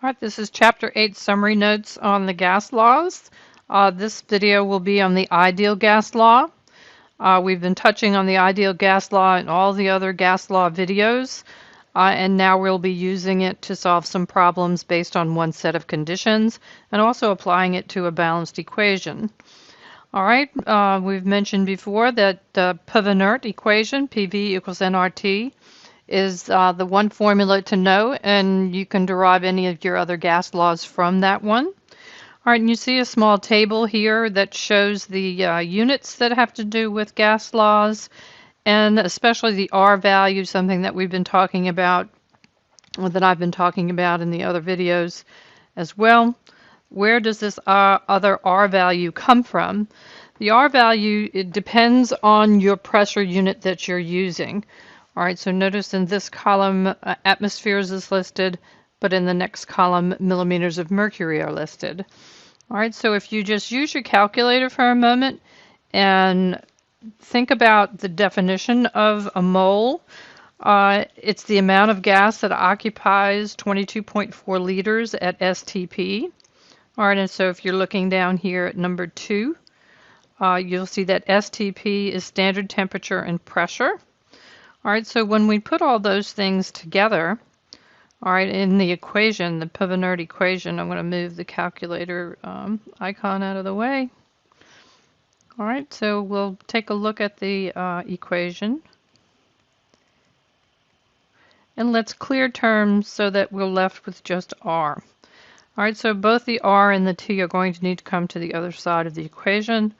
All right, this is Chapter 8 Summary Notes on the Gas Laws. This video will be on the ideal gas law. We've been touching on the ideal gas law in all the other gas law videos, and now we'll be using it to solve some problems based on one set of conditions and also applying it to a balanced equation. All right, we've mentioned before that the Puvner equation, PV equals nRT, is the one formula to know, and you can derive any of your other gas laws from that one. All right, and you see a small table here that shows the units that have to do with gas laws, and especially the R value, something that we've been talking about, or that I've been talking about in the other videos as well. Where does this other R value come from? The R value, it depends on your pressure unit that you're using. All right, so notice in this column, atmospheres is listed, but in the next column, millimeters of mercury are listed. All right, so if you just use your calculator for a moment and think about the definition of a mole, it's the amount of gas that occupies 22.4 liters at STP. All right, and so if you're looking down here at number 2, you'll see that STP is standard temperature and pressure. All right, so when we put all those things together, all right, in the equation, the Puvner equation, I'm going to move the calculator icon out of the way. All right, so we'll take a look at the equation. And let's clear terms so that we're left with just R. All right, so both the R and the T are going to need to come to the other side of the equation.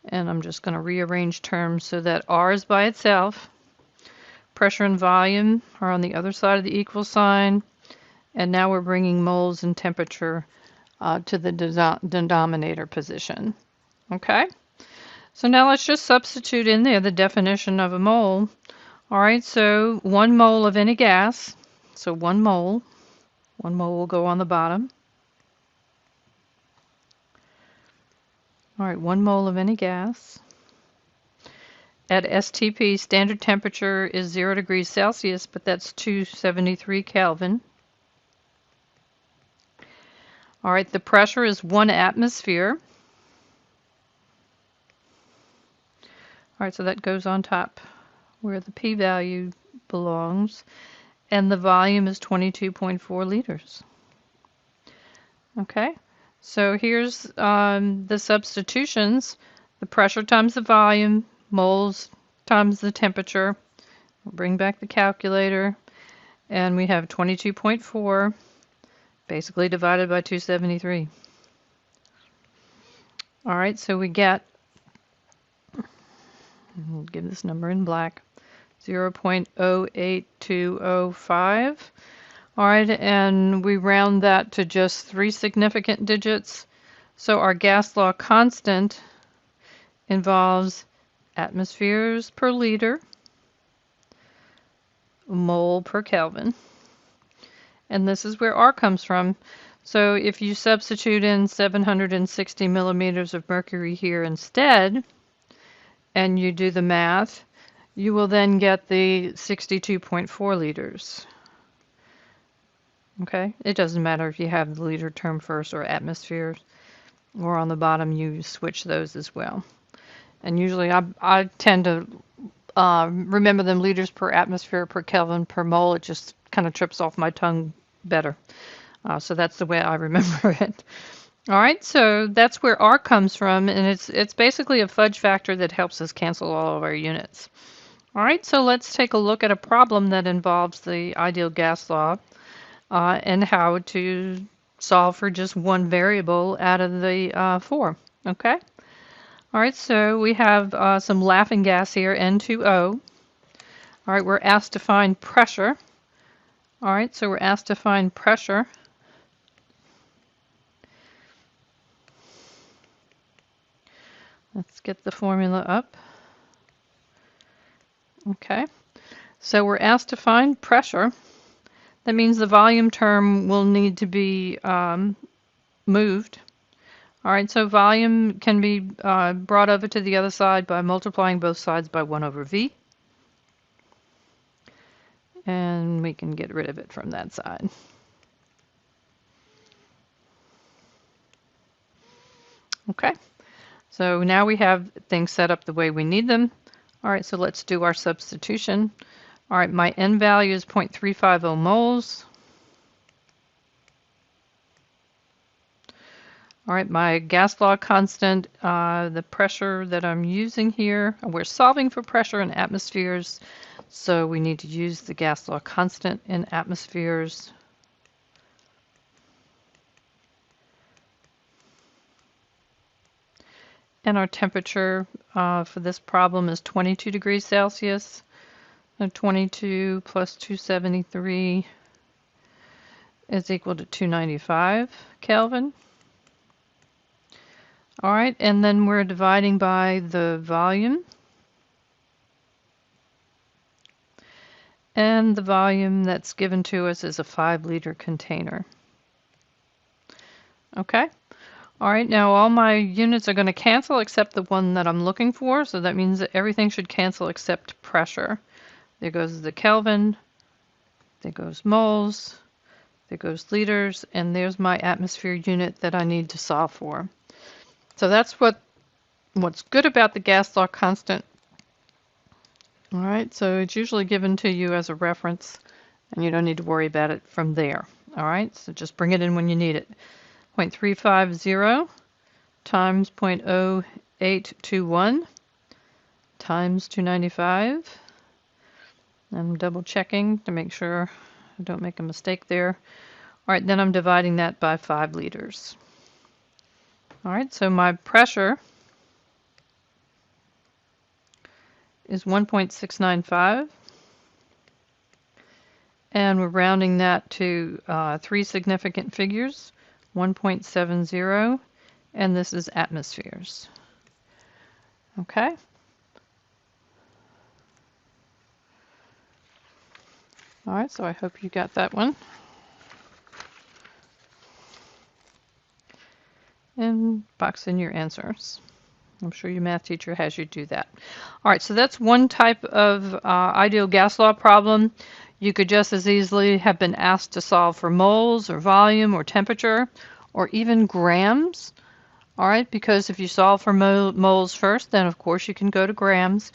And I'm just going to rearrange terms so that R is by itself. Pressure and volume are on the other side of the equal sign. And now we're bringing moles and temperature to the denominator position. Okay? So now let's just substitute in there the definition of a mole. All right, so 1 mole of any gas. So 1 mole. 1 mole will go on the bottom. All right, 1 mole of any gas. At STP, standard temperature is 0 degrees Celsius, but that's 273 Kelvin. All right, the pressure is 1 atmosphere. All right, so that goes on top where the p-value belongs. And the volume is 22.4 liters. Okay, so here's the substitutions. The pressure times the volume, moles times the temperature. We'll bring back the calculator, and we have 22.4 basically divided by 273. All right, so we get, we'll give this number in black, 0.08205. All right, and we round that to just 3 significant digits. So our gas law constant involves atmospheres per liter, mole per Kelvin. And this is where R comes from. So if you substitute in 760 millimeters of mercury here instead, and you do the math, you will then get the 62.4 liters. Okay, it doesn't matter if you have the liter term first or atmospheres, or on the bottom you switch those as well. And usually I tend to remember them liters per atmosphere per Kelvin per mole. It just kind of trips off my tongue better. So that's the way I remember it. All right, so that's where R comes from, and it's basically a fudge factor that helps us cancel all of our units. All right, so let's take a look at a problem that involves the ideal gas law and how to solve for just one variable out of the 4. Okay? All right, so we have some laughing gas here, N2O. All right, we're asked to find pressure. All right, so we're asked to find pressure. Let's get the formula up. Okay, so we're asked to find pressure. That means the volume term will need to be moved. All right, so volume can be brought over to the other side by multiplying both sides by 1 over V. And we can get rid of it from that side. Okay, so now we have things set up the way we need them. All right, so let's do our substitution. All right, my N value is 0.350 moles. All right, my gas law constant, the pressure that I'm using here, we're solving for pressure in atmospheres, so we need to use the gas law constant in atmospheres. And our temperature for this problem is 22 degrees Celsius. So 22 plus 273 is equal to 295 Kelvin. All right, and then we're dividing by the volume. And the volume that's given to us is a 5-liter container. Okay. All right, now all my units are going to cancel except the one that I'm looking for, so that means that everything should cancel except pressure. There goes the Kelvin, there goes moles, there goes liters, and there's my atmosphere unit that I need to solve for. So that's what's good about the gas law constant. All right, so it's usually given to you as a reference, and you don't need to worry about it from there. All right, so just bring it in when you need it. 0.350 times 0.0821 times 295. I'm double checking to make sure I don't make a mistake there. All right, then I'm dividing that by 5 liters. All right, so my pressure is 1.695. And we're rounding that to 3 significant figures, 1.70, and this is atmospheres. Okay. All right, so I hope you got that one. And box in your answers. I'm sure your math teacher has you do that. All right, so that's one type of ideal gas law problem. You could just as easily have been asked to solve for moles or volume or temperature or even grams. All right, because if you solve for moles first, then of course you can go to grams.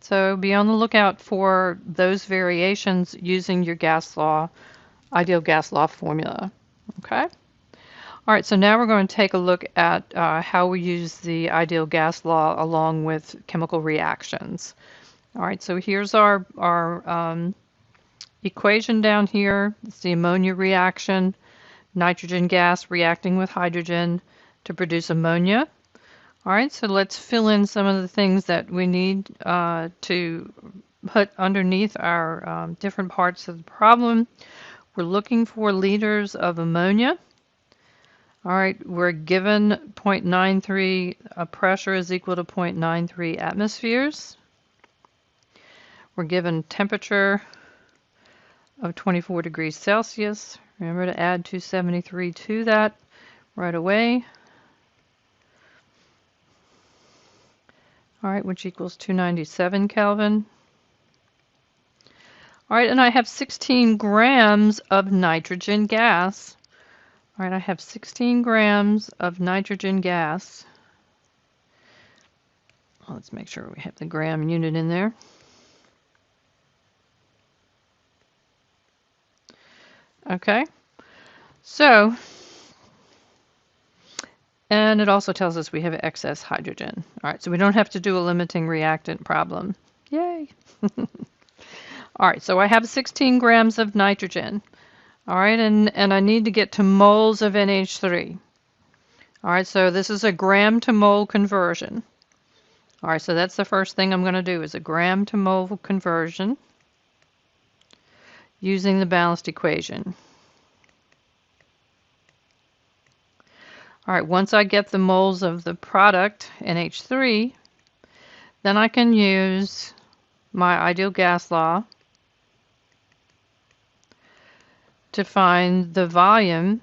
So be on the lookout for those variations using your gas law, ideal gas law formula. Okay? All right, so now we're going to take a look at how we use the ideal gas law along with chemical reactions. All right, so here's our equation down here. It's the ammonia reaction, nitrogen gas reacting with hydrogen to produce ammonia. All right, so let's fill in some of the things that we need to put underneath our different parts of the problem. We're looking for liters of ammonia. All right, we're given 0.93 pressure is equal to 0.93 atmospheres. We're given temperature of 24 degrees Celsius. Remember to add 273 to that right away. All right, which equals 297 Kelvin. All right, and I have 16 grams of nitrogen gas. All right, I have 16 grams of nitrogen gas. Let's make sure we have the gram unit in there. Okay, so, and it also tells us we have excess hydrogen. All right, so we don't have to do a limiting reactant problem. Yay! All right, so I have 16 grams of nitrogen. All right, and I need to get to moles of NH3. All right, so this is a gram to mole conversion. All right, so that's the first thing I'm going to do is a gram to mole conversion using the balanced equation. All right, once I get the moles of the product, NH3, then I can use my ideal gas law to find the volume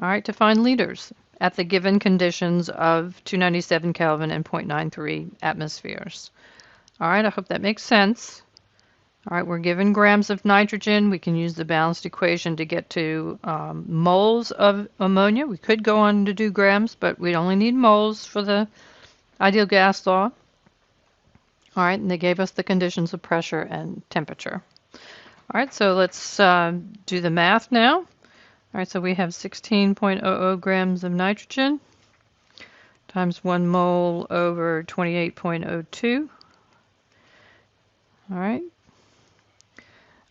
to find liters at the given conditions of 297 Kelvin and 0.93 atmospheres. All right, I hope that makes sense. All right, we're given grams of nitrogen. We can use the balanced equation to get to moles of ammonia. We could go on to do grams, but we only need moles for the ideal gas law. All right, and they gave us the conditions of pressure and temperature. All right, so let's do the math now. All right, so we have 16.00 grams of nitrogen times 1 mole over 28.02. All right.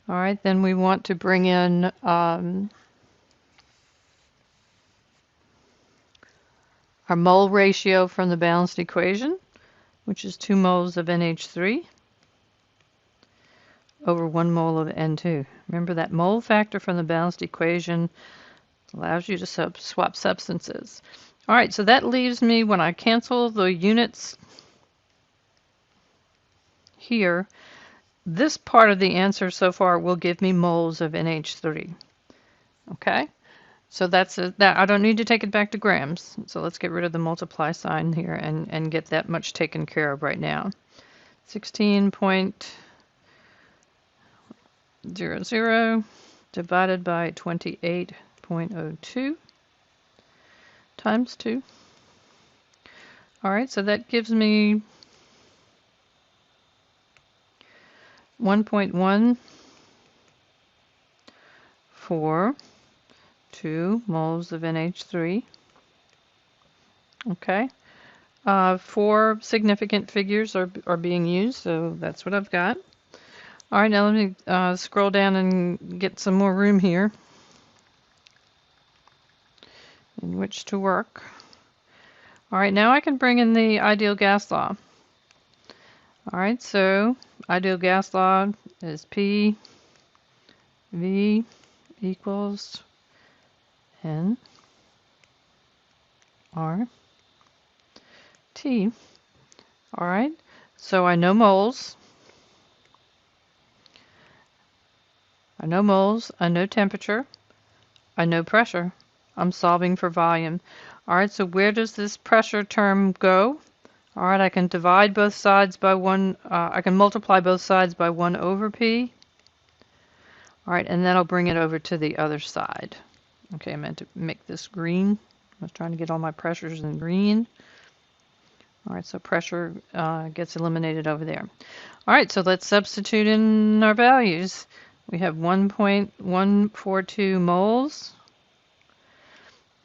All right, then we want to bring in our mole ratio from the balanced equation, which is 2 moles of NH3 over 1 mole of N2. Remember that mole factor from the balanced equation allows you to swap substances. All right, so that leaves me, when I cancel the units here, this part of the answer so far will give me moles of NH3. Okay, so that I don't need to take it back to grams. So let's get rid of the multiply sign here and get that much taken care of right now. 16.00 divided by 28.02 times 2. All right, so that gives me 1.142 moles of NH3. Okay, 4 significant figures are being used, so that's what I've got. All right, now let me scroll down and get some more room here in which to work. All right, now I can bring in the ideal gas law. All right, so ideal gas law is P V equals N R T. All right, so I know moles. I know moles, I know temperature, I know pressure. I'm solving for volume. All right, so where does this pressure term go? All right, I can divide both sides by 1, I can multiply both sides by 1 over P. All right, and then I'll bring it over to the other side. Okay, I meant to make this green. I was trying to get all my pressures in green. All right, so pressure gets eliminated over there. All right, so let's substitute in our values. We have 1.142 moles.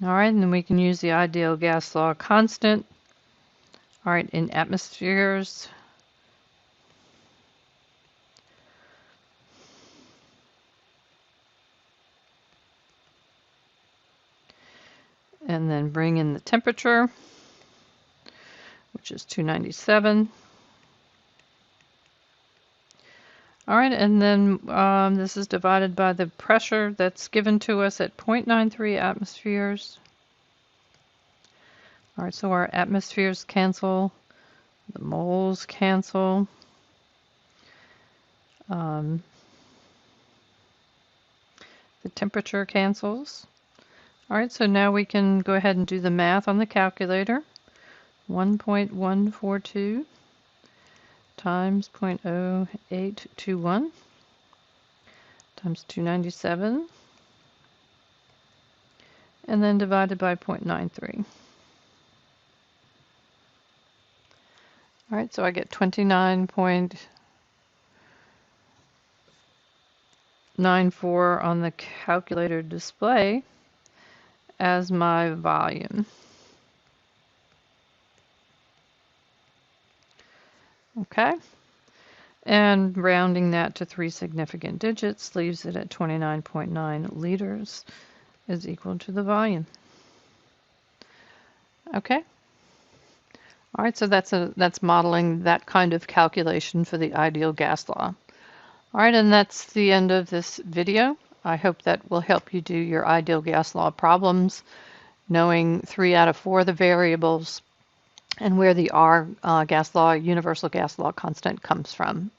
All right, and then we can use the ideal gas law constant. All right, in atmospheres. And then bring in the temperature, which is 297. All right, and then this is divided by the pressure that's given to us at 0.93 atmospheres. All right, so our atmospheres cancel, the moles cancel. The temperature cancels. All right, so now we can go ahead and do the math on the calculator. 1.142 times 0.0821 times 297, and then divided by 0.93. All right, so I get 29.94 on the calculator display as my volume. Okay, and rounding that to 3 significant digits leaves it at 29.9 liters is equal to the volume. Okay. All right, so that's modeling that kind of calculation for the ideal gas law. All right, and that's the end of this video. I hope that will help you do your ideal gas law problems, knowing 3 out of 4 of the variables and where the R gas law, universal gas law constant comes from.